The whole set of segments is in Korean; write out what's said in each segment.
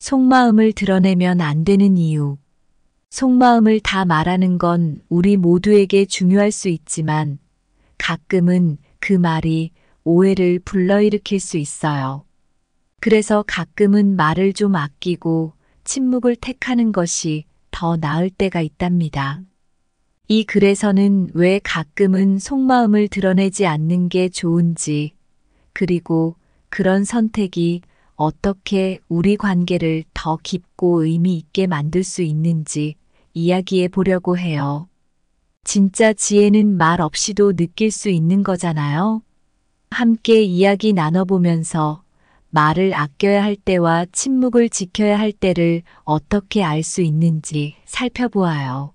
속마음을 드러내면 안 되는 이유. 속마음을 다 말하는 건 우리 모두에게 중요할 수 있지만 가끔은 그 말이 오해를 불러일으킬 수 있어요. 그래서 가끔은 말을 좀 아끼고 침묵을 택하는 것이 더 나을 때가 있답니다. 이 글에서는 왜 가끔은 속마음을 드러내지 않는 게 좋은지, 그리고 그런 선택이 어떻게 우리 관계를 더 깊고 의미 있게 만들 수 있는지 이야기해 보려고 해요. 진짜 지혜는 말 없이도 느낄 수 있는 거잖아요. 함께 이야기 나눠보면서 말을 아껴야 할 때와 침묵을 지켜야 할 때를 어떻게 알 수 있는지 살펴보아요.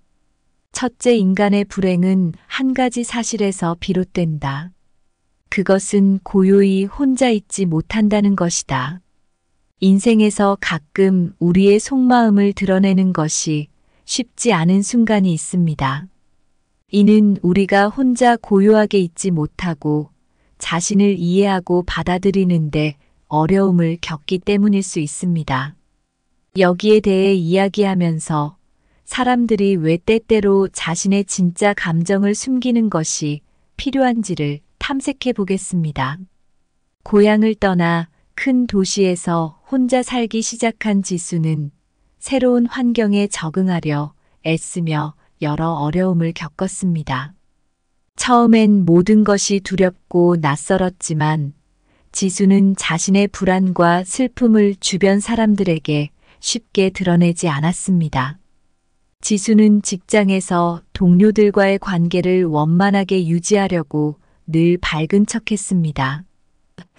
첫째, 인간의 불행은 한 가지 사실에서 비롯된다. 그것은 고요히 혼자 있지 못한다는 것이다. 인생에서 가끔 우리의 속마음을 드러내는 것이 쉽지 않은 순간이 있습니다. 이는 우리가 혼자 고요하게 있지 못하고 자신을 이해하고 받아들이는데 어려움을 겪기 때문일 수 있습니다. 여기에 대해 이야기하면서 사람들이 왜 때때로 자신의 진짜 감정을 숨기는 것이 필요한지를 탐색해 보겠습니다. 고향을 떠나 큰 도시에서 혼자 살기 시작한 지수는 새로운 환경에 적응하려 애쓰며 여러 어려움을 겪었습니다. 처음엔 모든 것이 두렵고 낯설었지만 지수는 자신의 불안과 슬픔을 주변 사람들에게 쉽게 드러내지 않았습니다. 지수는 직장에서 동료들과의 관계를 원만하게 유지하려고 늘 밝은 척했습니다.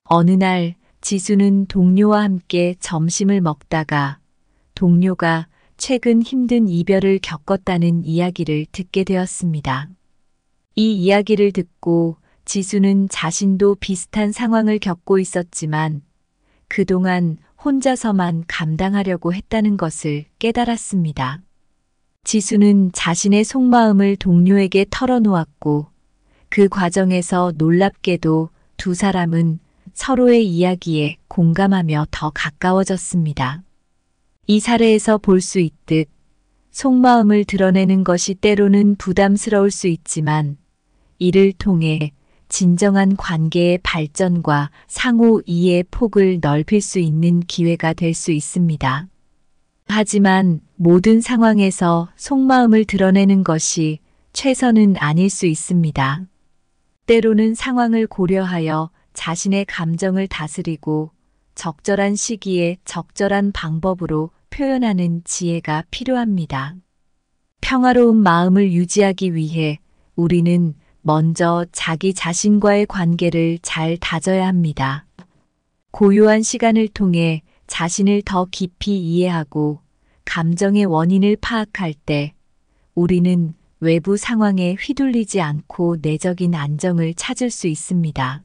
어느 날 지수는 동료와 함께 점심을 먹다가 동료가 최근 힘든 이별을 겪었다는 이야기를 듣게 되었습니다. 이 이야기를 듣고 지수는 자신도 비슷한 상황을 겪고 있었지만 그동안 혼자서만 감당하려고 했다는 것을 깨달았습니다. 지수는 자신의 속마음을 동료에게 털어놓았고 그 과정에서 놀랍게도 두 사람은 서로의 이야기에 공감하며 더 가까워졌습니다. 이 사례에서 볼 수 있듯 속마음을 드러내는 것이 때로는 부담스러울 수 있지만 이를 통해 진정한 관계의 발전과 상호 이해의 폭을 넓힐 수 있는 기회가 될 수 있습니다. 하지만 모든 상황에서 속마음을 드러내는 것이 최선은 아닐 수 있습니다. 때로는 상황을 고려하여 자신의 감정을 다스리고 적절한 시기에 적절한 방법으로 표현하는 지혜가 필요합니다. 평화로운 마음을 유지하기 위해 우리는 먼저 자기 자신과의 관계를 잘 다져야 합니다. 고요한 시간을 통해 자신을 더 깊이 이해하고 감정의 원인을 파악할 때 우리는 외부 상황에 휘둘리지 않고 내적인 안정을 찾을 수 있습니다.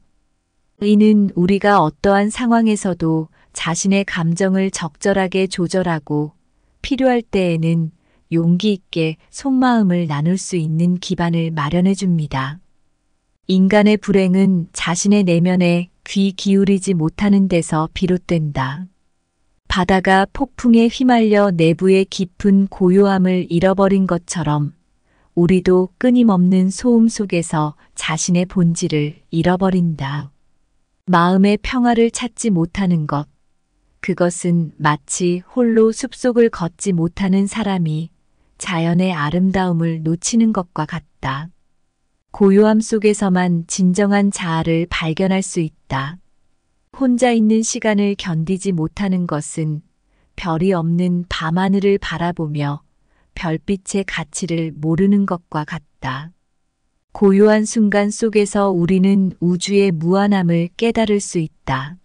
이는 우리가 어떠한 상황에서도 자신의 감정을 적절하게 조절하고 필요할 때에는 용기 있게 속마음을 나눌 수 있는 기반을 마련해 줍니다. 인간의 불행은 자신의 내면에 귀 기울이지 못하는 데서 비롯된다. 바다가 폭풍에 휘말려 내부의 깊은 고요함을 잃어버린 것처럼 우리도 끊임없는 소음 속에서 자신의 본질을 잃어버린다. 마음의 평화를 찾지 못하는 것. 그것은 마치 홀로 숲속을 걷지 못하는 사람이 자연의 아름다움을 놓치는 것과 같다. 고요함 속에서만 진정한 자아를 발견할 수 있다. 혼자 있는 시간을 견디지 못하는 것은 별이 없는 밤하늘을 바라보며 별빛의 가치를 모르는 것과 같다. 고요한 순간 속에서 우리는 우주의 무한함을 깨달을 수 있다.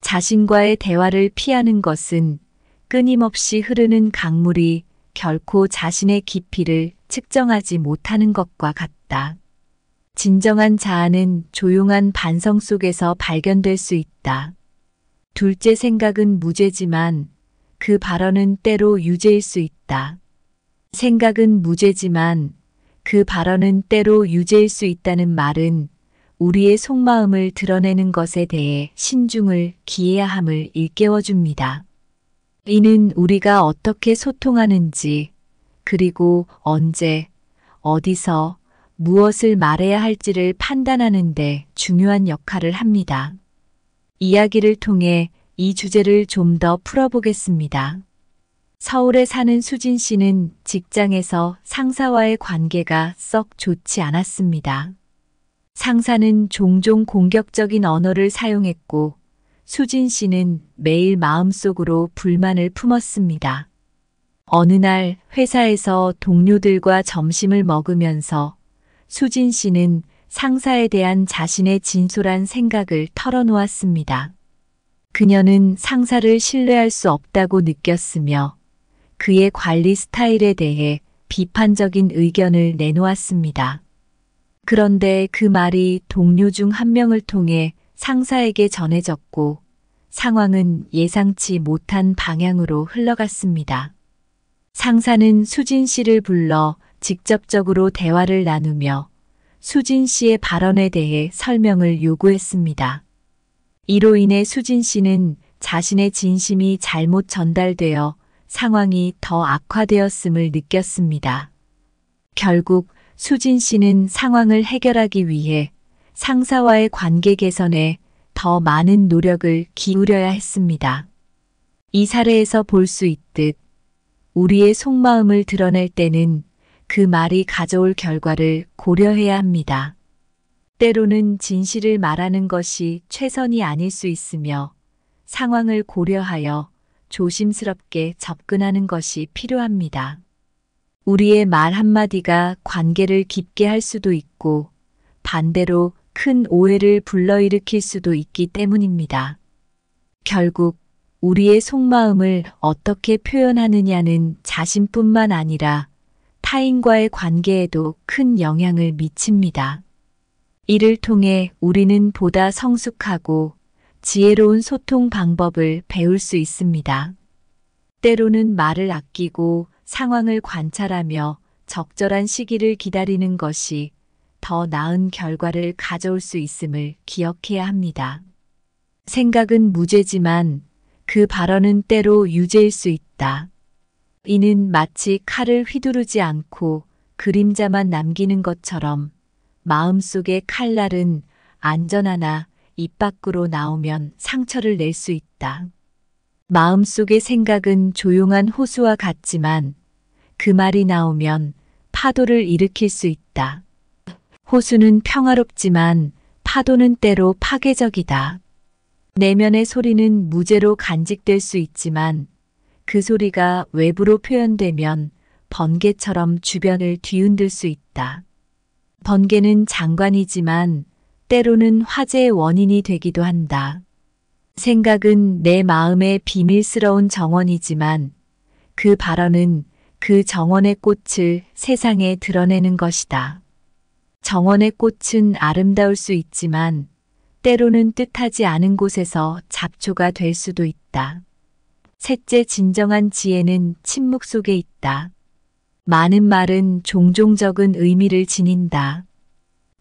자신과의 대화를 피하는 것은 끊임없이 흐르는 강물이 결코 자신의 깊이를 측정하지 못하는 것과 같다. 진정한 자아는 조용한 반성 속에서 발견될 수 있다. 둘째, 생각은 무죄지만 그 발언은 때로 유죄일 수 있다. 생각은 무죄지만 그 발언은 때로 유죄일 수 있다는 말은 우리의 속마음을 드러내는 것에 대해 신중을 기해야 함을 일깨워줍니다. 이는 우리가 어떻게 소통하는지, 그리고 언제, 어디서, 무엇을 말해야 할지를 판단하는 데 중요한 역할을 합니다. 이야기를 통해 이 주제를 좀 더 풀어보겠습니다. 서울에 사는 수진 씨는 직장에서 상사와의 관계가 썩 좋지 않았습니다. 상사는 종종 공격적인 언어를 사용했고 수진 씨는 매일 마음속으로 불만을 품었습니다. 어느 날 회사에서 동료들과 점심을 먹으면서 수진 씨는 상사에 대한 자신의 진솔한 생각을 털어놓았습니다. 그녀는 상사를 신뢰할 수 없다고 느꼈으며 그의 관리 스타일에 대해 비판적인 의견을 내놓았습니다. 그런데 그 말이 동료 중 한 명을 통해 상사에게 전해졌고 상황은 예상치 못한 방향으로 흘러갔습니다. 상사는 수진 씨를 불러 직접적으로 대화를 나누며 수진 씨의 발언에 대해 설명을 요구했습니다. 이로 인해 수진 씨는 자신의 진심이 잘못 전달되어 상황이 더 악화되었음을 느꼈습니다. 결국 수진 씨는 상황을 해결하기 위해 상사와의 관계 개선에 더 많은 노력을 기울여야 했습니다. 이 사례에서 볼 수 있듯 우리의 속마음을 드러낼 때는 그 말이 가져올 결과를 고려해야 합니다. 때로는 진실을 말하는 것이 최선이 아닐 수 있으며 상황을 고려하여 조심스럽게 접근하는 것이 필요합니다. 우리의 말 한마디가 관계를 깊게 할 수도 있고 반대로 큰 오해를 불러일으킬 수도 있기 때문입니다. 결국 우리의 속마음을 어떻게 표현하느냐는 자신뿐만 아니라 타인과의 관계에도 큰 영향을 미칩니다. 이를 통해 우리는 보다 성숙하고 지혜로운 소통 방법을 배울 수 있습니다. 때로는 말을 아끼고 상황을 관찰하며 적절한 시기를 기다리는 것이 더 나은 결과를 가져올 수 있음을 기억해야 합니다. 생각은 무죄지만 그 발언은 때로 유죄일 수 있다. 이는 마치 칼을 휘두르지 않고 그림자만 남기는 것처럼 마음속의 칼날은 안전하나 입 밖으로 나오면 상처를 낼 수 있다. 마음속의 생각은 조용한 호수와 같지만 그 말이 나오면 파도를 일으킬 수 있다. 호수는 평화롭지만 파도는 때로 파괴적이다. 내면의 소리는 무죄로 간직될 수 있지만 그 소리가 외부로 표현되면 번개처럼 주변을 뒤흔들 수 있다. 번개는 장관이지만 때로는 화재의 원인이 되기도 한다. 생각은 내 마음의 비밀스러운 정원이지만 그 발언은 그 정원의 꽃을 세상에 드러내는 것이다. 정원의 꽃은 아름다울 수 있지만 때로는 뜻하지 않은 곳에서 잡초가 될 수도 있다. 셋째, 진정한 지혜는 침묵 속에 있다. 많은 말은 종종 적은 의미를 지닌다.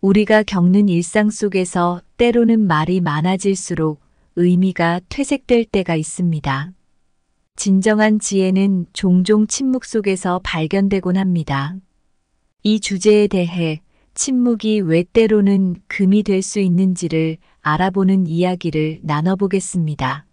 우리가 겪는 일상 속에서 때로는 말이 많아질수록 의미가 퇴색될 때가 있습니다. 진정한 지혜는 종종 침묵 속에서 발견되곤 합니다. 이 주제에 대해 침묵이 왜 때로는 금이 될 수 있는지를 알아보는 이야기를 나눠보겠습니다.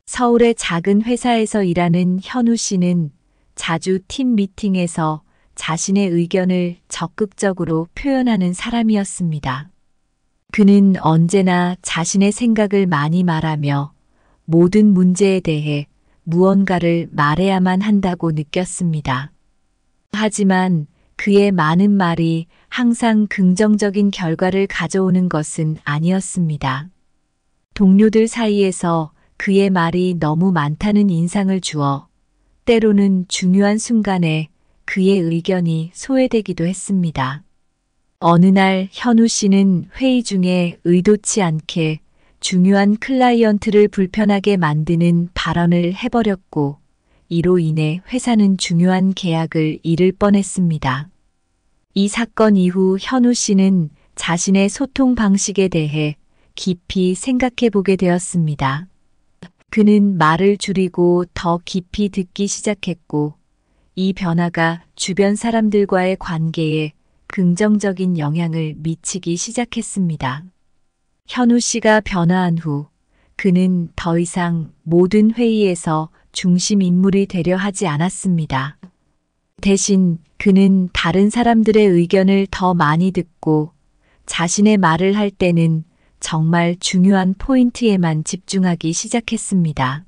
서울의 작은 회사에서 일하는 현우 씨는 자주 팀 미팅에서 자신의 의견을 적극적으로 표현하는 사람이었습니다. 그는 언제나 자신의 생각을 많이 말하며 모든 문제에 대해 무언가를 말해야만 한다고 느꼈습니다. 하지만 그의 많은 말이 항상 긍정적인 결과를 가져오는 것은 아니었습니다. 동료들 사이에서 그의 말이 너무 많다는 인상을 주어 때로는 중요한 순간에 그의 의견이 소외되기도 했습니다. 어느 날 현우 씨는 회의 중에 의도치 않게 중요한 클라이언트를 불편하게 만드는 발언을 해버렸고 이로 인해 회사는 중요한 계약을 잃을 뻔했습니다. 이 사건 이후 현우 씨는 자신의 소통 방식에 대해 깊이 생각해 보게 되었습니다. 그는 말을 줄이고 더 깊이 듣기 시작했고, 이 변화가 주변 사람들과의 관계에 긍정적인 영향을 미치기 시작했습니다. 현우 씨가 변화한 후, 그는 더 이상 모든 회의에서 중심 인물이 되려 하지 않았습니다. 대신 그는 다른 사람들의 의견을 더 많이 듣고 자신의 말을 할 때는 정말 중요한 포인트에만 집중하기 시작했습니다.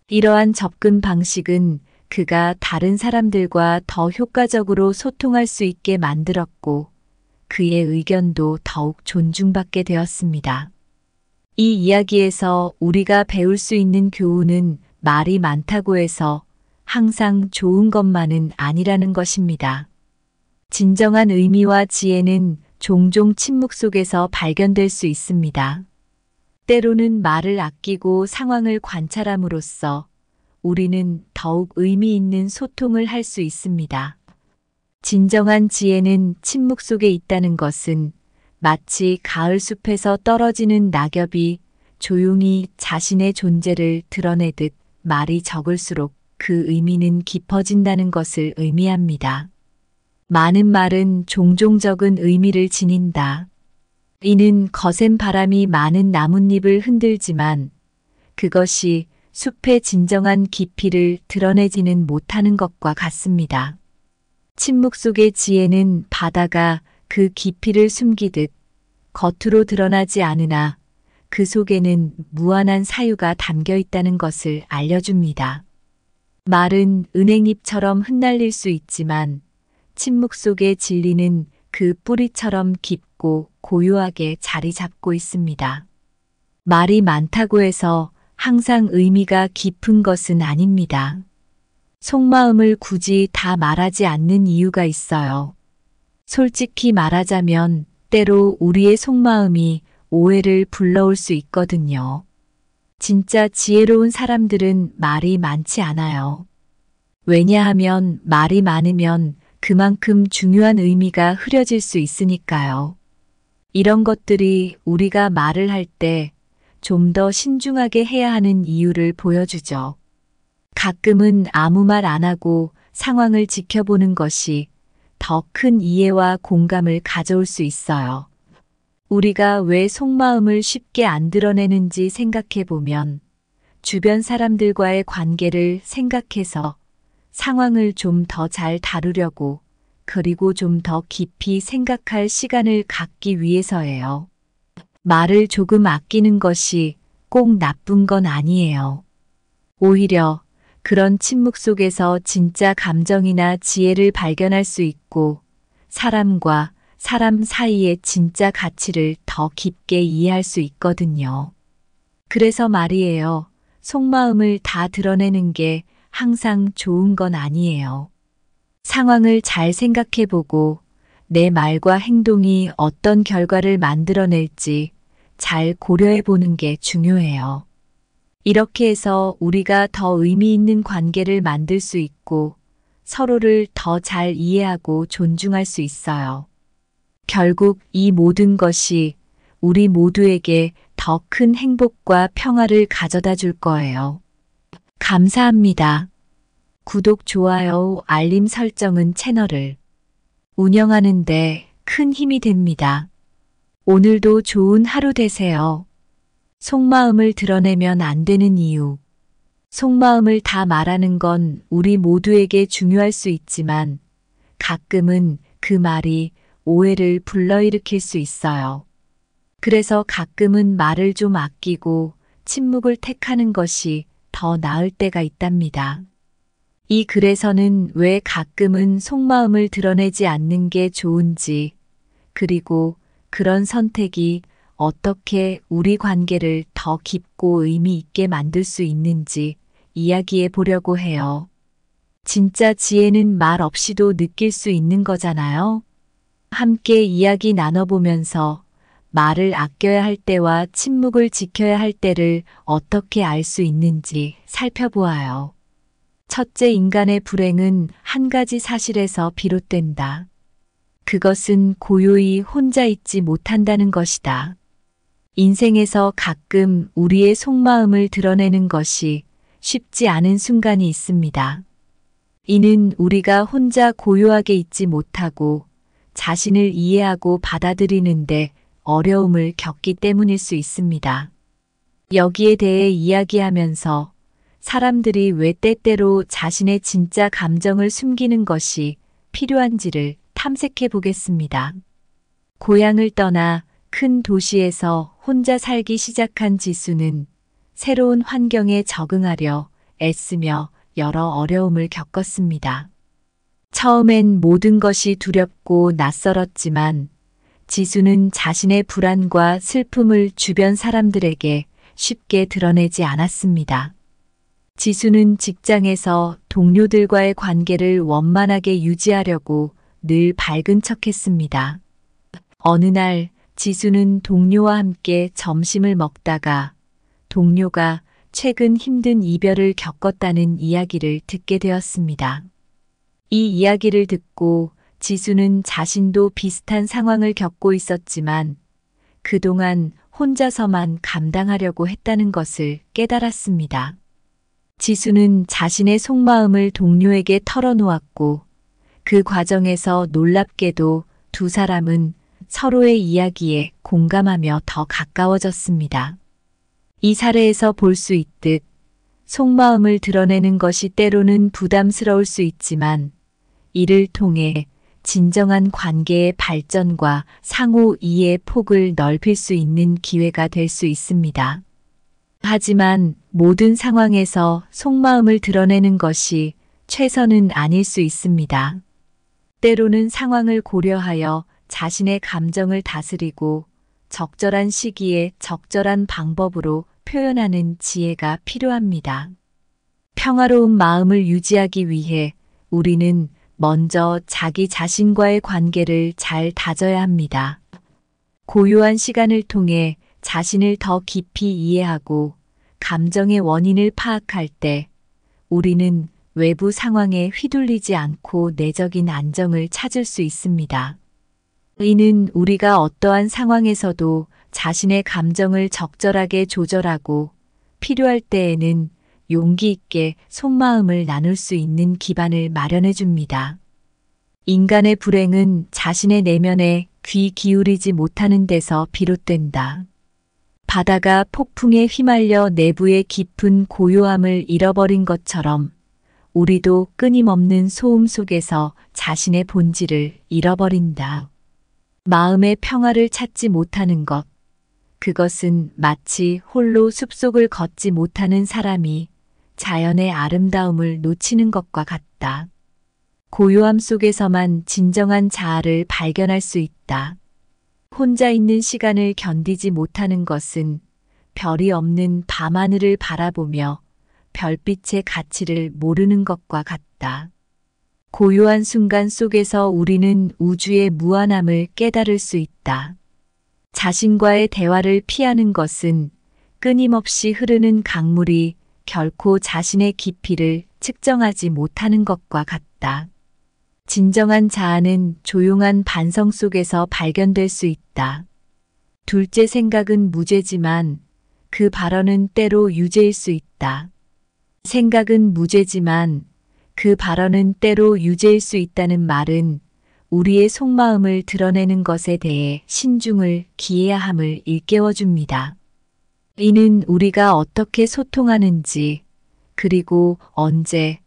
이러한 접근 방식은 그가 다른 사람들과 더 효과적으로 소통할 수 있게 만들었고, 그의 의견도 더욱 존중받게 되었습니다. 이 이야기에서 우리가 배울 수 있는 교훈은 말이 많다고 해서 항상 좋은 것만은 아니라는 것입니다. 진정한 의미와 지혜는 종종 침묵 속에서 발견될 수 있습니다. 때로는 말을 아끼고 상황을 관찰함으로써 우리는 더욱 의미 있는 소통을 할 수 있습니다. 진정한 지혜는 침묵 속에 있다는 것은 마치 가을 숲에서 떨어지는 낙엽이 조용히 자신의 존재를 드러내듯 말이 적을수록 그 의미는 깊어진다는 것을 의미합니다. 많은 말은 종종 적은 의미를 지닌다. 이는 거센 바람이 많은 나뭇잎을 흔들지만 그것이 숲의 진정한 깊이를 드러내지는 못하는 것과 같습니다. 침묵 속의 지혜는 바다가 그 깊이를 숨기듯 겉으로 드러나지 않으나 그 속에는 무한한 사유가 담겨 있다는 것을 알려줍니다. 말은 은행잎처럼 흩날릴 수 있지만 침묵 속의 진리는 그 뿌리처럼 깊고 고요하게 자리 잡고 있습니다. 말이 많다고 해서 항상 의미가 깊은 것은 아닙니다. 속마음을 굳이 다 말하지 않는 이유가 있어요. 솔직히 말하자면 때로 우리의 속마음이 오해를 불러올 수 있거든요. 진짜 지혜로운 사람들은 말이 많지 않아요. 왜냐하면 말이 많으면 그만큼 중요한 의미가 흐려질 수 있으니까요. 이런 것들이 우리가 말을 할 때 좀 더 신중하게 해야 하는 이유를 보여주죠. 가끔은 아무 말 안 하고 상황을 지켜보는 것이 더 큰 이해와 공감을 가져올 수 있어요. 우리가 왜 속마음을 쉽게 안 드러내는지 생각해 보면 주변 사람들과의 관계를 생각해서 상황을 좀 더 잘 다루려고 그리고 좀 더 깊이 생각할 시간을 갖기 위해서예요. 말을 조금 아끼는 것이 꼭 나쁜 건 아니에요. 오히려 그런 침묵 속에서 진짜 감정이나 지혜를 발견할 수 있고 사람과 사람 사이의 진짜 가치를 더 깊게 이해할 수 있거든요. 그래서 말이에요. 속마음을 다 드러내는 게 항상 좋은 건 아니에요. 상황을 잘 생각해보고 내 말과 행동이 어떤 결과를 만들어낼지 잘 고려해보는 게 중요해요. 이렇게 해서 우리가 더 의미 있는 관계를 만들 수 있고 서로를 더 잘 이해하고 존중할 수 있어요. 결국 이 모든 것이 우리 모두에게 더 큰 행복과 평화를 가져다 줄 거예요. 감사합니다. 구독, 좋아요, 알림 설정은 채널을 운영하는데 큰 힘이 됩니다. 오늘도 좋은 하루 되세요. 속마음을 드러내면 안 되는 이유. 속마음을 다 말하는 건 우리 모두에게 중요할 수 있지만 가끔은 그 말이 오해를 불러일으킬 수 있어요. 그래서 가끔은 말을 좀 아끼고 침묵을 택하는 것이 더 나을 때가 있답니다. 이 글에서는 왜 가끔은 속마음을 드러내지 않는 게 좋은지, 그리고 그런 선택이 어떻게 우리 관계를 더 깊고 의미 있게 만들 수 있는지 이야기해 보려고 해요. 진짜 지혜는 말 없이도 느낄 수 있는 거잖아요. 함께 이야기 나눠보면서 말을 아껴야 할 때와 침묵을 지켜야 할 때를 어떻게 알 수 있는지 살펴보아요. 첫째, 인간의 불행은 한 가지 사실에서 비롯된다. 그것은 고요히 혼자 있지 못한다는 것이다. 인생에서 가끔 우리의 속마음을 드러내는 것이 쉽지 않은 순간이 있습니다. 이는 우리가 혼자 고요하게 있지 못하고 자신을 이해하고 받아들이는데 어려움을 겪기 때문일 수 있습니다. 여기에 대해 이야기하면서 사람들이 왜 때때로 자신의 진짜 감정을 숨기는 것이 필요한지를 탐색해 보겠습니다. 고향을 떠나 큰 도시에서 혼자 살기 시작한 지수는 새로운 환경에 적응하려 애쓰며 여러 어려움을 겪었습니다. 처음엔 모든 것이 두렵고 낯설었지만 지수는 자신의 불안과 슬픔을 주변 사람들에게 쉽게 드러내지 않았습니다. 지수는 직장에서 동료들과의 관계를 원만하게 유지하려고 늘 밝은 척했습니다. 어느 날 지수는 동료와 함께 점심을 먹다가 동료가 최근 힘든 이별을 겪었다는 이야기를 듣게 되었습니다. 이 이야기를 듣고 지수는 자신도 비슷한 상황을 겪고 있었지만 그동안 혼자서만 감당하려고 했다는 것을 깨달았습니다. 지수는 자신의 속마음을 동료에게 털어놓았고 그 과정에서 놀랍게도 두 사람은 서로의 이야기에 공감하며 더 가까워졌습니다. 이 사례에서 볼 수 있듯 속마음을 드러내는 것이 때로는 부담스러울 수 있지만 이를 통해 진정한 관계의 발전과 상호 이해의 폭을 넓힐 수 있는 기회가 될 수 있습니다. 하지만 모든 상황에서 속마음을 드러내는 것이 최선은 아닐 수 있습니다. 때로는 상황을 고려하여 자신의 감정을 다스리고 적절한 시기에 적절한 방법으로 표현하는 지혜가 필요합니다. 평화로운 마음을 유지하기 위해 우리는 먼저 자기 자신과의 관계를 잘 다져야 합니다. 고요한 시간을 통해 자신을 더 깊이 이해하고 감정의 원인을 파악할 때 우리는 외부 상황에 휘둘리지 않고 내적인 안정을 찾을 수 있습니다. 이는 우리가 어떠한 상황에서도 자신의 감정을 적절하게 조절하고 필요할 때에는 용기 있게 속마음을 나눌 수 있는 기반을 마련해 줍니다. 인간의 불행은 자신의 내면에 귀 기울이지 못하는 데서 비롯된다. 바다가 폭풍에 휘말려 내부의 깊은 고요함을 잃어버린 것처럼 우리도 끊임없는 소음 속에서 자신의 본질을 잃어버린다. 마음의 평화를 찾지 못하는 것. 그것은 마치 홀로 숲속을 걷지 못하는 사람이 자연의 아름다움을 놓치는 것과 같다. 고요함 속에서만 진정한 자아를 발견할 수 있다. 혼자 있는 시간을 견디지 못하는 것은 별이 없는 밤하늘을 바라보며 별빛의 가치를 모르는 것과 같다. 고요한 순간 속에서 우리는 우주의 무한함을 깨달을 수 있다. 자신과의 대화를 피하는 것은 끊임없이 흐르는 강물이 결코 자신의 깊이를 측정하지 못하는 것과 같다. 진정한 자아는 조용한 반성 속에서 발견될 수 있다. 둘째 생각은 무죄지만 그 발언은 때로 유죄일 수 있다. 생각은 무죄지만 그 발언은 때로 유죄일 수 있다는 말은 우리의 속마음을 드러내는 것에 대해 신중을 기해야 함을 일깨워줍니다. 이는 우리가 어떻게 소통하는지, 그리고 언제,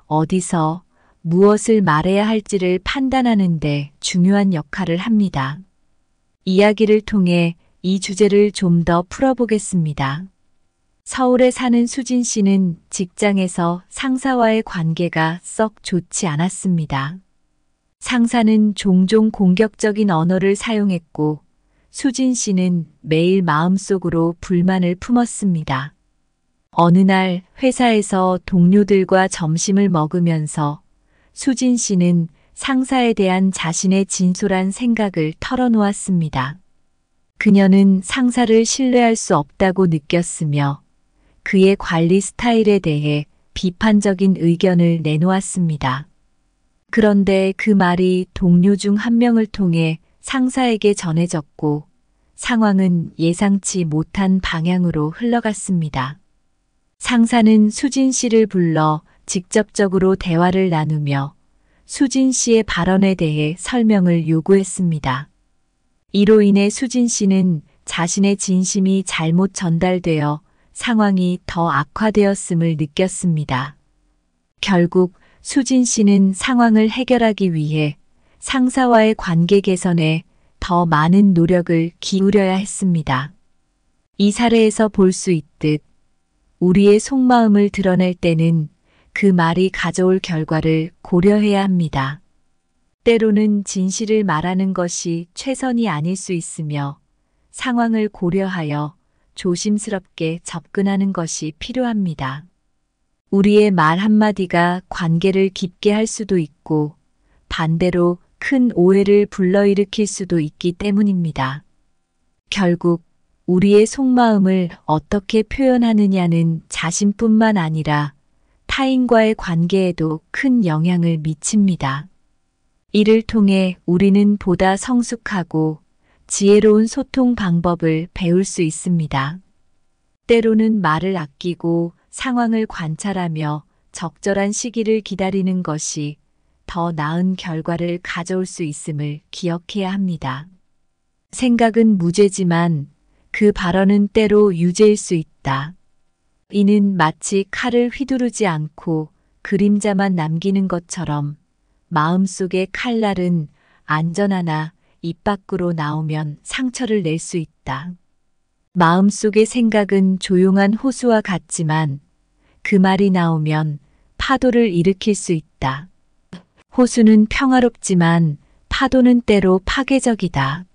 어디서, 무엇을 말해야 할지를 판단하는 데 중요한 역할을 합니다. 이야기를 통해 이 주제를 좀 더 풀어보겠습니다. 서울에 사는 수진 씨는 직장에서 상사와의 관계가 썩 좋지 않았습니다. 상사는 종종 공격적인 언어를 사용했고 수진 씨는 매일 마음속으로 불만을 품었습니다. 어느 날 회사에서 동료들과 점심을 먹으면서 수진 씨는 상사에 대한 자신의 진솔한 생각을 털어놓았습니다. 그녀는 상사를 신뢰할 수 없다고 느꼈으며 그의 관리 스타일에 대해 비판적인 의견을 내놓았습니다. 그런데 그 말이 동료 중 한 명을 통해 상사에게 전해졌고 상황은 예상치 못한 방향으로 흘러갔습니다. 상사는 수진 씨를 불러 직접적으로 대화를 나누며 수진 씨의 발언에 대해 설명을 요구했습니다. 이로 인해 수진 씨는 자신의 진심이 잘못 전달되어 상황이 더 악화되었음을 느꼈습니다. 결국 수진 씨는 상황을 해결하기 위해 상사와의 관계 개선에 더 많은 노력을 기울여야 했습니다. 이 사례에서 볼 수 있듯 우리의 속마음을 드러낼 때는 그 말이 가져올 결과를 고려해야 합니다. 때로는 진실을 말하는 것이 최선이 아닐 수 있으며 상황을 고려하여 조심스럽게 접근하는 것이 필요합니다. 우리의 말 한마디가 관계를 깊게 할 수도 있고 반대로 큰 오해를 불러일으킬 수도 있기 때문입니다. 결국 우리의 속마음을 어떻게 표현하느냐는 자신뿐만 아니라 타인과의 관계에도 큰 영향을 미칩니다. 이를 통해 우리는 보다 성숙하고 지혜로운 소통 방법을 배울 수 있습니다. 때로는 말을 아끼고 상황을 관찰하며 적절한 시기를 기다리는 것이 더 나은 결과를 가져올 수 있음을 기억해야 합니다. 생각은 무죄지만 그 발언은 때로 유죄일 수 있다. 이는 마치 칼을 휘두르지 않고 그림자만 남기는 것처럼 마음속의 칼날은 안전하나 입 밖으로 나오면 상처를 낼 수 있다. 마음속의 생각은 조용한 호수와 같지만 그 말이 나오면 파도를 일으킬 수 있다. 호수는 평화롭지만 파도는 때로 파괴적이다.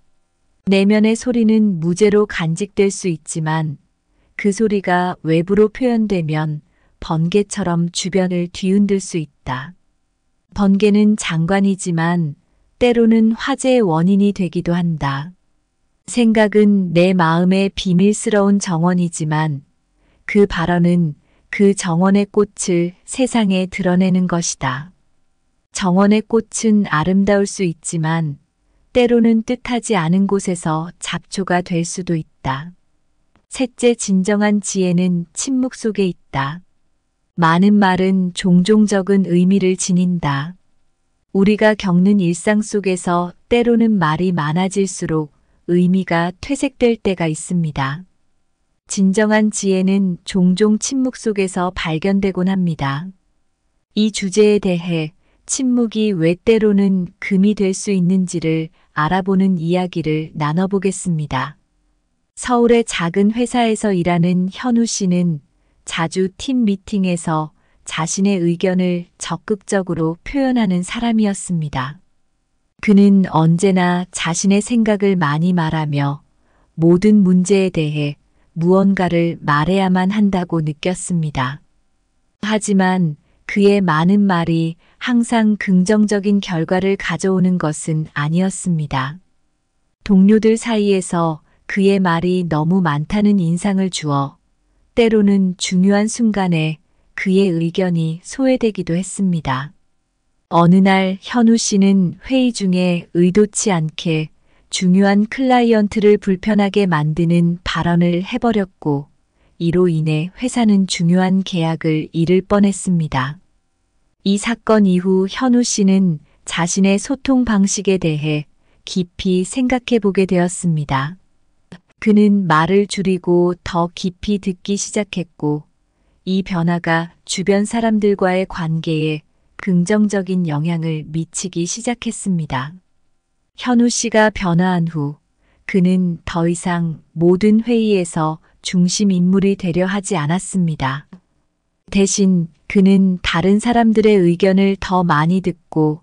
내면의 소리는 무죄로 간직될 수 있지만 그 소리가 외부로 표현되면 번개처럼 주변을 뒤흔들 수 있다. 번개는 장관이지만 때로는 화재의 원인이 되기도 한다. 생각은 내 마음의 비밀스러운 정원이지만 그 발언은 그 정원의 꽃을 세상에 드러내는 것이다. 정원의 꽃은 아름다울 수 있지만 때로는 뜻하지 않은 곳에서 잡초가 될 수도 있다. 셋째, 진정한 지혜는 침묵 속에 있다. 많은 말은 종종 적은 의미를 지닌다. 우리가 겪는 일상 속에서 때로는 말이 많아질수록 의미가 퇴색될 때가 있습니다. 진정한 지혜는 종종 침묵 속에서 발견되곤 합니다. 이 주제에 대해 침묵이 왜 때로는 금이 될 수 있는지를 알아보는 이야기를 나눠보겠습니다. 서울의 작은 회사에서 일하는 현우 씨는 자주 팀 미팅에서 자신의 의견을 적극적으로 표현하는 사람이었습니다. 그는 언제나 자신의 생각을 많이 말하며 모든 문제에 대해 무언가를 말해야만 한다고 느꼈습니다. 하지만 그의 많은 말이 항상 긍정적인 결과를 가져오는 것은 아니었습니다. 동료들 사이에서 그의 말이 너무 많다는 인상을 주어 때로는 중요한 순간에 그의 의견이 소외되기도 했습니다. 어느 날 현우 씨는 회의 중에 의도치 않게 중요한 클라이언트를 불편하게 만드는 발언을 해버렸고 이로 인해 회사는 중요한 계약을 잃을 뻔했습니다. 이 사건 이후 현우 씨는 자신의 소통 방식에 대해 깊이 생각해 보게 되었습니다. 그는 말을 줄이고 더 깊이 듣기 시작했고 이 변화가 주변 사람들과의 관계에 긍정적인 영향을 미치기 시작했습니다. 현우 씨가 변화한 후 그는 더 이상 모든 회의에서 중심 인물이 되려 하지 않았습니다. 대신 그는 다른 사람들의 의견을 더 많이 듣고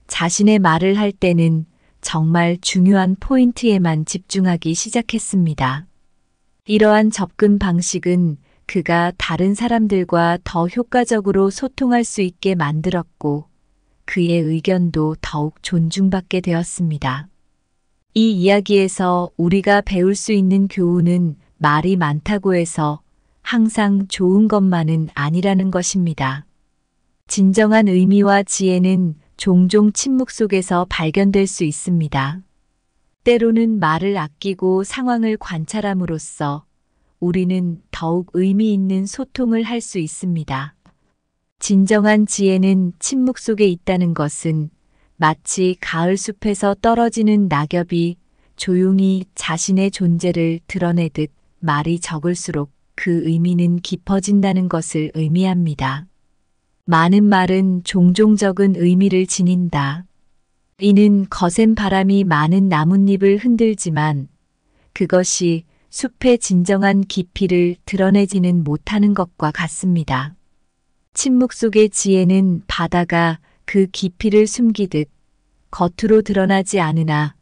자신의 말을 할 때는 정말 중요한 포인트에만 집중하기 시작했습니다. 이러한 접근 방식은 그가 다른 사람들과 더 효과적으로 소통할 수 있게 만들었고 그의 의견도 더욱 존중받게 되었습니다. 이 이야기에서 우리가 배울 수 있는 교훈은 말이 많다고 해서 항상 좋은 것만은 아니라는 것입니다. 진정한 의미와 지혜는 종종 침묵 속에서 발견될 수 있습니다. 때로는 말을 아끼고 상황을 관찰함으로써 우리는 더욱 의미 있는 소통을 할 수 있습니다. 진정한 지혜는 침묵 속에 있다는 것은 마치 가을 숲에서 떨어지는 낙엽이 조용히 자신의 존재를 드러내듯 말이 적을수록 그 의미는 깊어진다는 것을 의미합니다. 많은 말은 종종 적은 의미를 지닌다. 이는 거센 바람이 많은 나뭇잎을 흔들지만 그것이 숲의 진정한 깊이를 드러내지는 못하는 것과 같습니다. 침묵 속의 지혜는 바다가 그 깊이를 숨기듯 겉으로 드러나지 않으나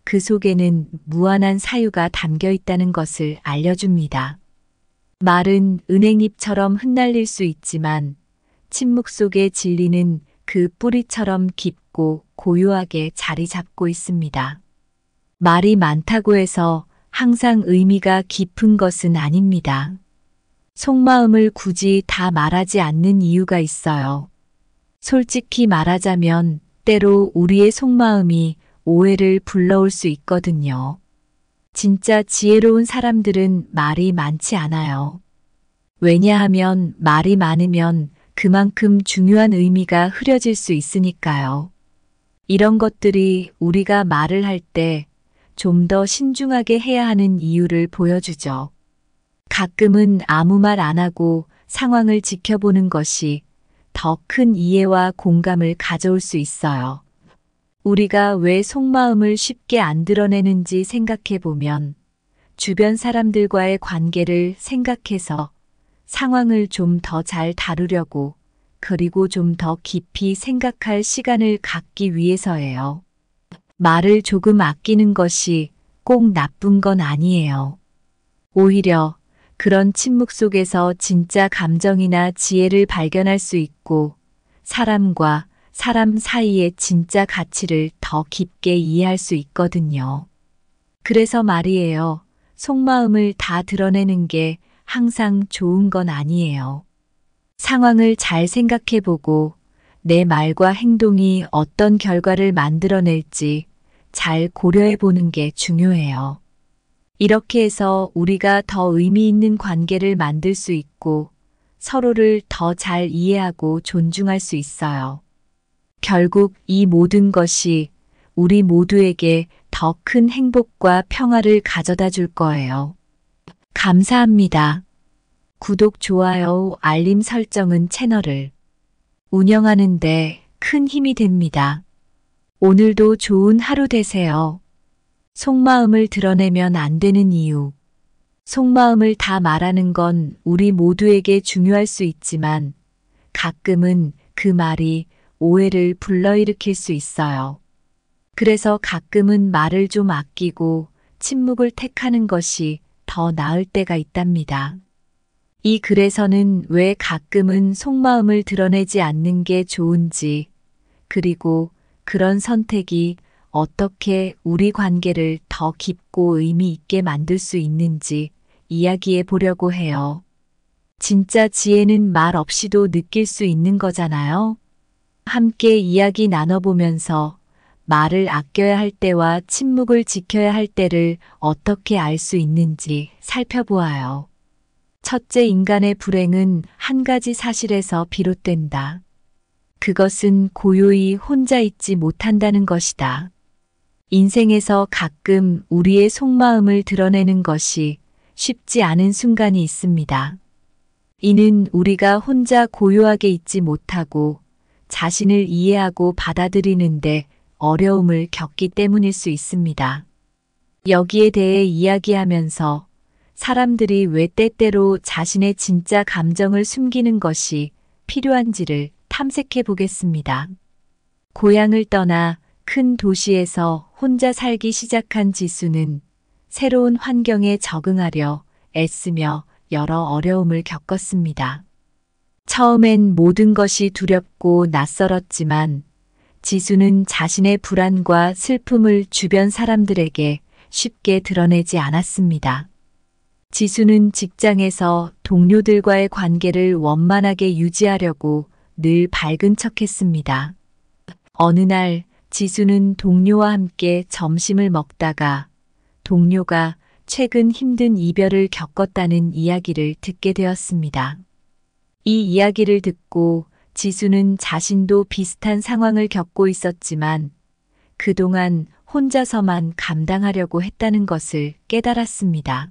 그 속에는 무한한 사유가 담겨 있다는 것을 알려줍니다. 말은 은행잎처럼 흩날릴 수 있지만 침묵 속의 진리는 그 뿌리처럼 깊고 고요하게 자리 잡고 있습니다. 말이 많다고 해서 항상 의미가 깊은 것은 아닙니다. 속마음을 굳이 다 말하지 않는 이유가 있어요. 솔직히 말하자면 때로 우리의 속마음이 오해를 불러올 수 있거든요. 진짜 지혜로운 사람들은 말이 많지 않아요. 왜냐하면 말이 많으면 그만큼 중요한 의미가 흐려질 수 있으니까요. 이런 것들이 우리가 말을 할 때 좀 더 신중하게 해야 하는 이유를 보여주죠. 가끔은 아무 말 안 하고 상황을 지켜보는 것이 더 큰 이해와 공감을 가져올 수 있어요. 우리가 왜 속마음을 쉽게 안 드러내는지 생각해 보면 주변 사람들과의 관계를 생각해서 상황을 좀 더 잘 다루려고 그리고 좀 더 깊이 생각할 시간을 갖기 위해서예요. 말을 조금 아끼는 것이 꼭 나쁜 건 아니에요. 오히려 그런 침묵 속에서 진짜 감정이나 지혜를 발견할 수 있고 사람과 사람 사이의 진짜 가치를 더 깊게 이해할 수 있거든요. 그래서 말이에요. 속마음을 다 드러내는 게 항상 좋은 건 아니에요. 상황을 잘 생각해보고 내 말과 행동이 어떤 결과를 만들어낼지 잘 고려해보는 게 중요해요. 이렇게 해서 우리가 더 의미 있는 관계를 만들 수 있고 서로를 더 잘 이해하고 존중할 수 있어요. 결국 이 모든 것이 우리 모두에게 더 큰 행복과 평화를 가져다 줄 거예요. 감사합니다. 구독, 좋아요, 알림 설정은 채널을 운영하는데 큰 힘이 됩니다. 오늘도 좋은 하루 되세요. 속마음을 드러내면 안 되는 이유. 속마음을 다 말하는 건 우리 모두에게 중요할 수 있지만 가끔은 그 말이 오해를 불러일으킬 수 있어요. 그래서 가끔은 말을 좀 아끼고 침묵을 택하는 것이 더 나을 때가 있답니다. 이 글에서는 왜 가끔은 속마음을 드러내지 않는 게 좋은지, 그리고 그런 선택이 어떻게 우리 관계를 더 깊고 의미 있게 만들 수 있는지 이야기해 보려고 해요. 진짜 지혜는 말 없이도 느낄 수 있는 거잖아요. 함께 이야기 나눠보면서 말을 아껴야 할 때와 침묵을 지켜야 할 때를 어떻게 알 수 있는지 살펴보아요. 첫째, 인간의 불행은 한 가지 사실에서 비롯된다. 그것은 고요히 혼자 있지 못한다는 것이다. 인생에서 가끔 우리의 속마음을 드러내는 것이 쉽지 않은 순간이 있습니다. 이는 우리가 혼자 고요하게 있지 못하고 자신을 이해하고 받아들이는데 어려움을 겪기 때문일 수 있습니다. 여기에 대해 이야기하면서 사람들이 왜 때때로 자신의 진짜 감정을 숨기는 것이 필요한지를 탐색해 보겠습니다. 고향을 떠나 큰 도시에서 혼자 살기 시작한 지수는 새로운 환경에 적응하려 애쓰며 여러 어려움을 겪었습니다. 처음엔 모든 것이 두렵고 낯설었지만 지수는 자신의 불안과 슬픔을 주변 사람들에게 쉽게 드러내지 않았습니다. 지수는 직장에서 동료들과의 관계를 원만하게 유지하려고 늘 밝은 척했습니다. 어느 날 지수는 동료와 함께 점심을 먹다가 동료가 최근 힘든 이별을 겪었다는 이야기를 듣게 되었습니다. 이 이야기를 듣고 지수는 자신도 비슷한 상황을 겪고 있었지만 그동안 혼자서만 감당하려고 했다는 것을 깨달았습니다.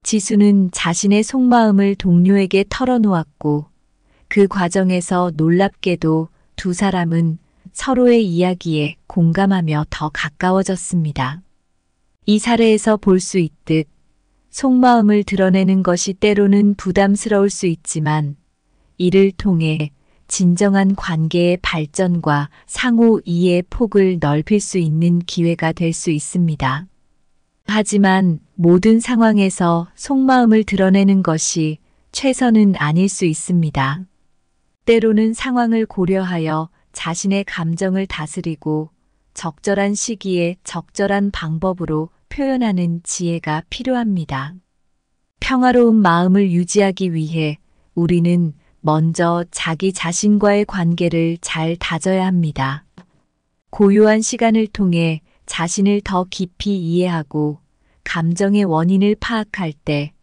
지수는 자신의 속마음을 동료에게 털어놓았고 그 과정에서 놀랍게도 두 사람은 서로의 이야기에 공감하며 더 가까워졌습니다. 이 사례에서 볼 수 있듯 속마음을 드러내는 것이 때로는 부담스러울 수 있지만 이를 통해 진정한 관계의 발전과 상호 이해의 폭을 넓힐 수 있는 기회가 될 수 있습니다. 하지만 모든 상황에서 속마음을 드러내는 것이 최선은 아닐 수 있습니다. 때로는 상황을 고려하여 자신의 감정을 다스리고 적절한 시기에 적절한 방법으로 표현하는 지혜가 필요합니다. 평화로운 마음을 유지하기 위해 우리는 먼저 자기 자신과의 관계를 잘 다져야 합니다. 고요한 시간을 통해 자신을 더 깊이 이해하고 감정의 원인을 파악할 때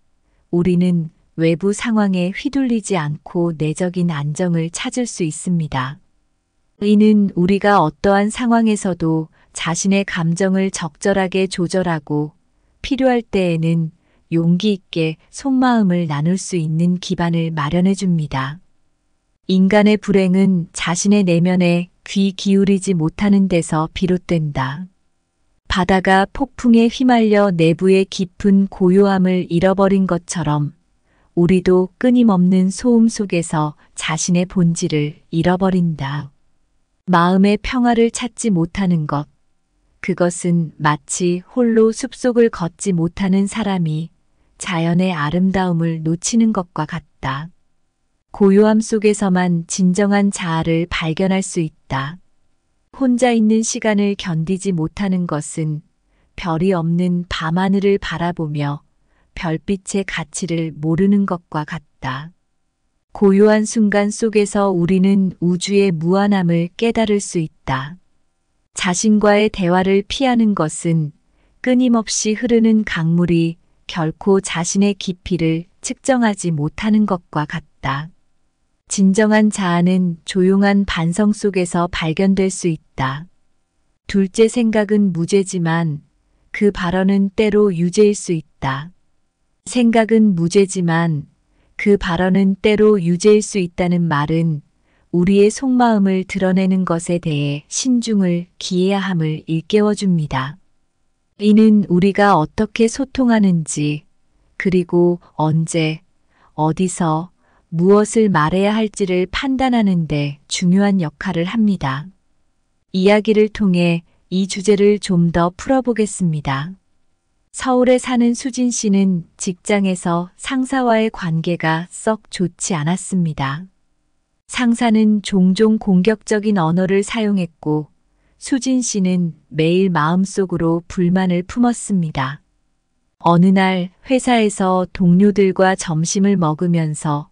우리는 외부 상황에 휘둘리지 않고 내적인 안정을 찾을 수 있습니다. 이는 우리가 어떠한 상황에서도 자신의 감정을 적절하게 조절하고 필요할 때에는 용기 있게 속마음을 나눌 수 있는 기반을 마련해 줍니다. 인간의 불행은 자신의 내면에 귀 기울이지 못하는 데서 비롯된다. 바다가 폭풍에 휘말려 내부의 깊은 고요함을 잃어버린 것처럼 우리도 끊임없는 소음 속에서 자신의 본질을 잃어버린다. 마음의 평화를 찾지 못하는 것, 그것은 마치 홀로 숲속을 걷지 못하는 사람이 자연의 아름다움을 놓치는 것과 같다. 고요함 속에서만 진정한 자아를 발견할 수 있다. 혼자 있는 시간을 견디지 못하는 것은 별이 없는 밤하늘을 바라보며 별빛의 가치를 모르는 것과 같다. 고요한 순간 속에서 우리는 우주의 무한함을 깨달을 수 있다. 자신과의 대화를 피하는 것은 끊임없이 흐르는 강물이 결코 자신의 깊이를 측정하지 못하는 것과 같다. 진정한 자아는 조용한 반성 속에서 발견될 수 있다. 둘째 생각은 무죄지만 그 발언은 때로 유죄일 수 있다. 생각은 무죄지만 그 발언은 때로 유죄일 수 있다는 말은 우리의 속마음을 드러내는 것에 대해 신중을 기해야 함을 일깨워줍니다. 이는 우리가 어떻게 소통하는지, 그리고 언제, 어디서, 무엇을 말해야 할지를 판단하는 데 중요한 역할을 합니다. 이야기를 통해 이 주제를 좀 더 풀어보겠습니다. 서울에 사는 수진 씨는 직장에서 상사와의 관계가 썩 좋지 않았습니다. 상사는 종종 공격적인 언어를 사용했고 수진 씨는 매일 마음속으로 불만을 품었습니다. 어느 날 회사에서 동료들과 점심을 먹으면서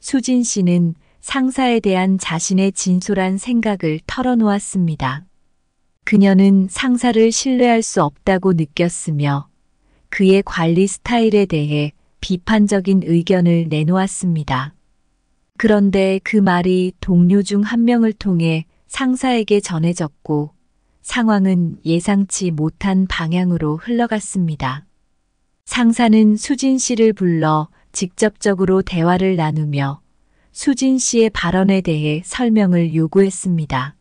수진 씨는 상사에 대한 자신의 진솔한 생각을 털어놓았습니다. 그녀는 상사를 신뢰할 수 없다고 느꼈으며 그의 관리 스타일에 대해 비판적인 의견을 내놓았습니다. 그런데 그 말이 동료 중 한 명을 통해 상사에게 전해졌고 상황은 예상치 못한 방향으로 흘러갔습니다. 상사는 수진 씨를 불러 직접적으로 대화를 나누며 수진 씨의 발언에 대해 설명을 요구했습니다.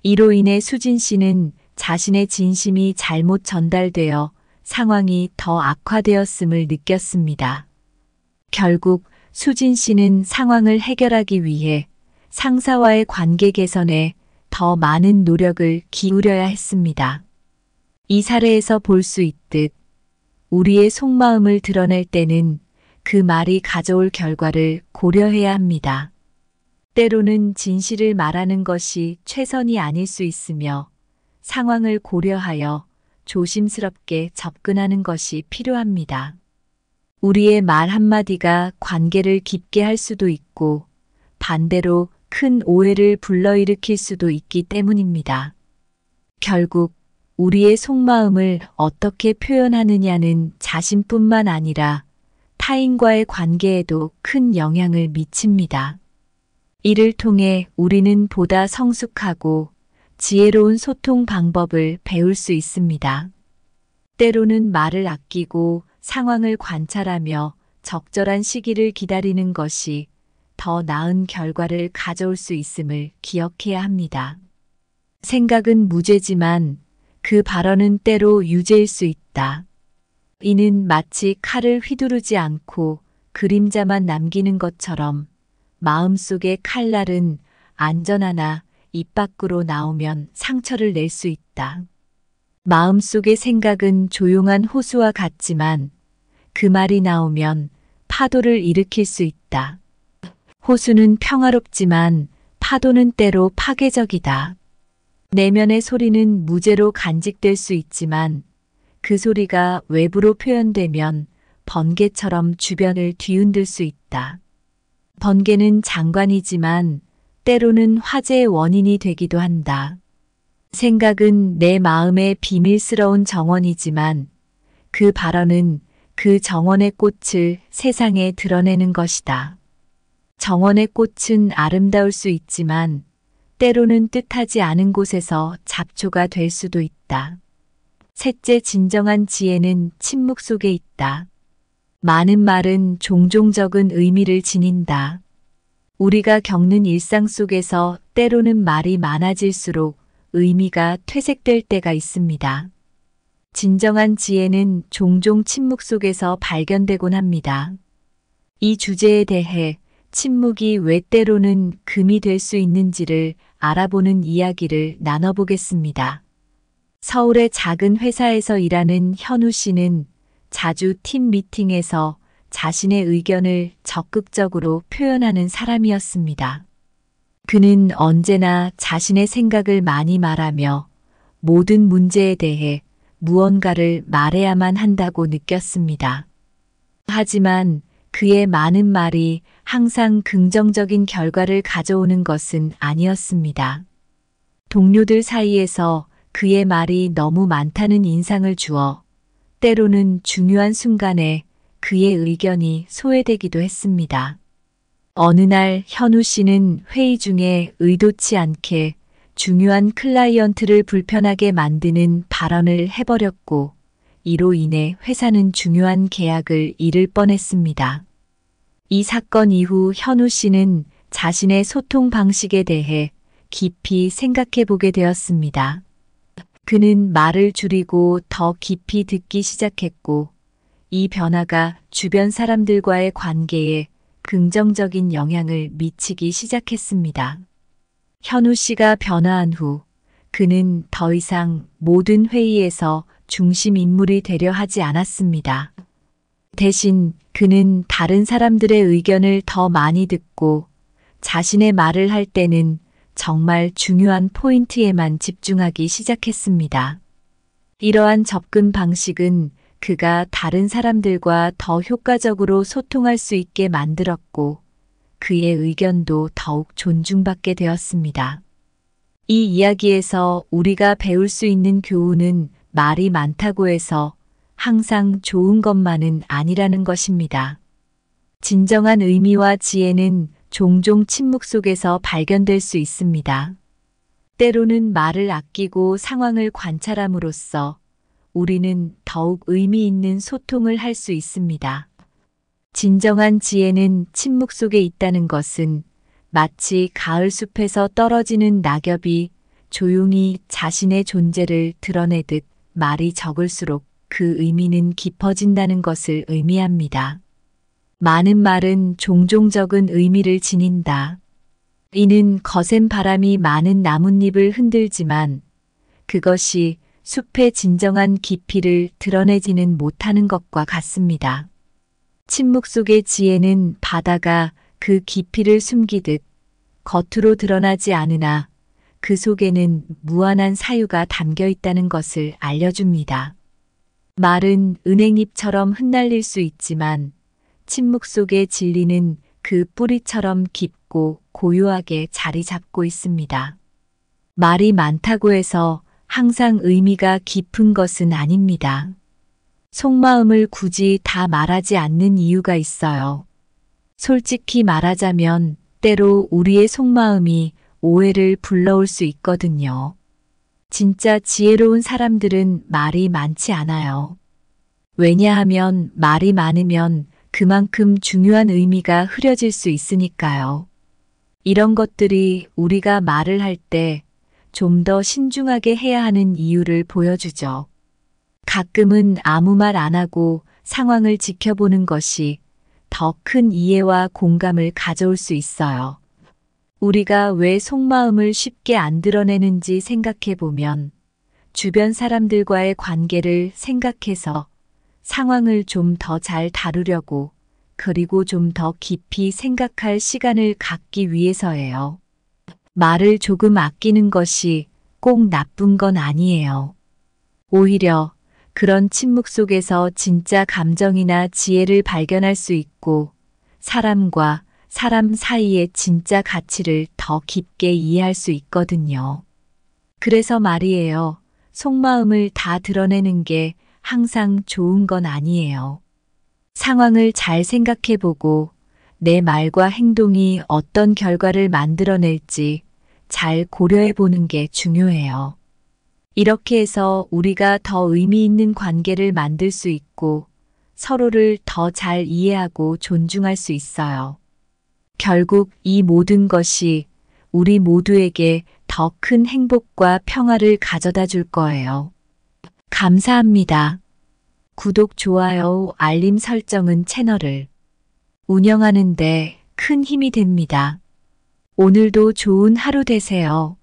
이로 인해 수진 씨는 자신의 진심이 잘못 전달되어 상황이 더 악화되었음을 느꼈습니다. 결국 수진 씨는 상황을 해결하기 위해 상사와의 관계 개선에 더 많은 노력을 기울여야 했습니다. 이 사례에서 볼 수 있듯 우리의 속마음을 드러낼 때는 그 말이 가져올 결과를 고려해야 합니다. 때로는 진실을 말하는 것이 최선이 아닐 수 있으며 상황을 고려하여 조심스럽게 접근하는 것이 필요합니다. 우리의 말 한마디가 관계를 깊게 할 수도 있고 반대로 큰 오해를 불러일으킬 수도 있기 때문입니다. 결국 우리의 속마음을 어떻게 표현하느냐는 자신뿐만 아니라 타인과의 관계에도 큰 영향을 미칩니다. 이를 통해 우리는 보다 성숙하고 지혜로운 소통 방법을 배울 수 있습니다. 때로는 말을 아끼고 상황을 관찰하며 적절한 시기를 기다리는 것이 더 나은 결과를 가져올 수 있음을 기억해야 합니다. 생각은 무죄지만 그 발언은 때로 유죄일 수 있다. 이는 마치 칼을 휘두르지 않고 그림자만 남기는 것처럼 마음속의 칼날은 안전하나 입 밖으로 나오면 상처를 낼 수 있다. 마음속의 생각은 조용한 호수와 같지만 그 말이 나오면 파도를 일으킬 수 있다. 호수는 평화롭지만 파도는 때로 파괴적이다. 내면의 소리는 무죄로 간직될 수 있지만 그 소리가 외부로 표현되면 번개처럼 주변을 뒤흔들 수 있다. 번개는 장관이지만 때로는 화재의 원인이 되기도 한다. 생각은 내 마음의 비밀스러운 정원이지만 그 발언은 그 정원의 꽃을 세상에 드러내는 것이다. 정원의 꽃은 아름다울 수 있지만 때로는 뜻하지 않은 곳에서 잡초가 될 수도 있다. 셋째, 진정한 지혜는 침묵 속에 있다. 많은 말은 종종 적은 의미를 지닌다. 우리가 겪는 일상 속에서 때로는 말이 많아질수록 의미가 퇴색될 때가 있습니다. 진정한 지혜는 종종 침묵 속에서 발견되곤 합니다. 이 주제에 대해 침묵이 왜 때로는 금이 될 수 있는지를 알아보는 이야기를 나눠보겠습니다. 서울의 작은 회사에서 일하는 현우 씨는 자주 팀 미팅에서 자신의 의견을 적극적으로 표현하는 사람이었습니다. 그는 언제나 자신의 생각을 많이 말하며 모든 문제에 대해 무언가를 말해야만 한다고 느꼈습니다. 하지만 그의 많은 말이 항상 긍정적인 결과를 가져오는 것은 아니었습니다. 동료들 사이에서 그의 말이 너무 많다는 인상을 주어 때로는 중요한 순간에 그의 의견이 소외되기도 했습니다. 어느 날 현우 씨는 회의 중에 의도치 않게 중요한 클라이언트를 불편하게 만드는 발언을 해버렸고 이로 인해 회사는 중요한 계약을 잃을 뻔했습니다. 이 사건 이후 현우 씨는 자신의 소통 방식에 대해 깊이 생각해 보게 되었습니다. 그는 말을 줄이고 더 깊이 듣기 시작했고 이 변화가 주변 사람들과의 관계에 긍정적인 영향을 미치기 시작했습니다. 현우 씨가 변화한 후 그는 더 이상 모든 회의에서 중심 인물이 되려 하지 않았습니다. 대신 그는 다른 사람들의 의견을 더 많이 듣고 자신의 말을 할 때는 정말 중요한 포인트에만 집중하기 시작했습니다. 이러한 접근 방식은 그가 다른 사람들과 더 효과적으로 소통할 수 있게 만들었고 그의 의견도 더욱 존중받게 되었습니다. 이 이야기에서 우리가 배울 수 있는 교훈은 말이 많다고 해서 항상 좋은 것만은 아니라는 것입니다. 진정한 의미와 지혜는 종종 침묵 속에서 발견될 수 있습니다. 때로는 말을 아끼고 상황을 관찰함으로써 우리는 더욱 의미 있는 소통을 할 수 있습니다. 진정한 지혜는 침묵 속에 있다는 것은 마치 가을 숲에서 떨어지는 낙엽이 조용히 자신의 존재를 드러내듯 말이 적을수록 그 의미는 깊어진다는 것을 의미합니다. 많은 말은 종종 적은 의미를 지닌다. 이는 거센 바람이 많은 나뭇잎을 흔들지만 그것이 숲의 진정한 깊이를 드러내지는 못하는 것과 같습니다. 침묵 속의 지혜는 바다가 그 깊이를 숨기듯 겉으로 드러나지 않으나 그 속에는 무한한 사유가 담겨 있다는 것을 알려줍니다. 말은 은행잎처럼 흩날릴 수 있지만 침묵 속의 진리는 그 뿌리처럼 깊고 고요하게 자리 잡고 있습니다. 말이 많다고 해서 항상 의미가 깊은 것은 아닙니다. 속마음을 굳이 다 말하지 않는 이유가 있어요. 솔직히 말하자면 때로 우리의 속마음이 오해를 불러올 수 있거든요. 진짜 지혜로운 사람들은 말이 많지 않아요. 왜냐하면 말이 많으면 그만큼 중요한 의미가 흐려질 수 있으니까요. 이런 것들이 우리가 말을 할 때 좀 더 신중하게 해야 하는 이유를 보여주죠. 가끔은 아무 말 안 하고 상황을 지켜보는 것이 더 큰 이해와 공감을 가져올 수 있어요. 우리가 왜 속마음을 쉽게 안 드러내는지 생각해 보면 주변 사람들과의 관계를 생각해서 상황을 좀 더 잘 다루려고 그리고 좀 더 깊이 생각할 시간을 갖기 위해서예요. 말을 조금 아끼는 것이 꼭 나쁜 건 아니에요. 오히려 그런 침묵 속에서 진짜 감정이나 지혜를 발견할 수 있고 사람과 사람 사이의 진짜 가치를 더 깊게 이해할 수 있거든요. 그래서 말이에요. 속마음을 다 드러내는 게 항상 좋은 건 아니에요. 상황을 잘 생각해보고 내 말과 행동이 어떤 결과를 만들어낼지 잘 고려해보는 게 중요해요. 이렇게 해서 우리가 더 의미 있는 관계를 만들 수 있고 서로를 더 잘 이해하고 존중할 수 있어요. 결국 이 모든 것이 우리 모두에게 더 큰 행복과 평화를 가져다 줄 거예요. 감사합니다. 구독, 좋아요, 알림 설정은 채널을 운영하는 데 큰 힘이 됩니다. 오늘도 좋은 하루 되세요.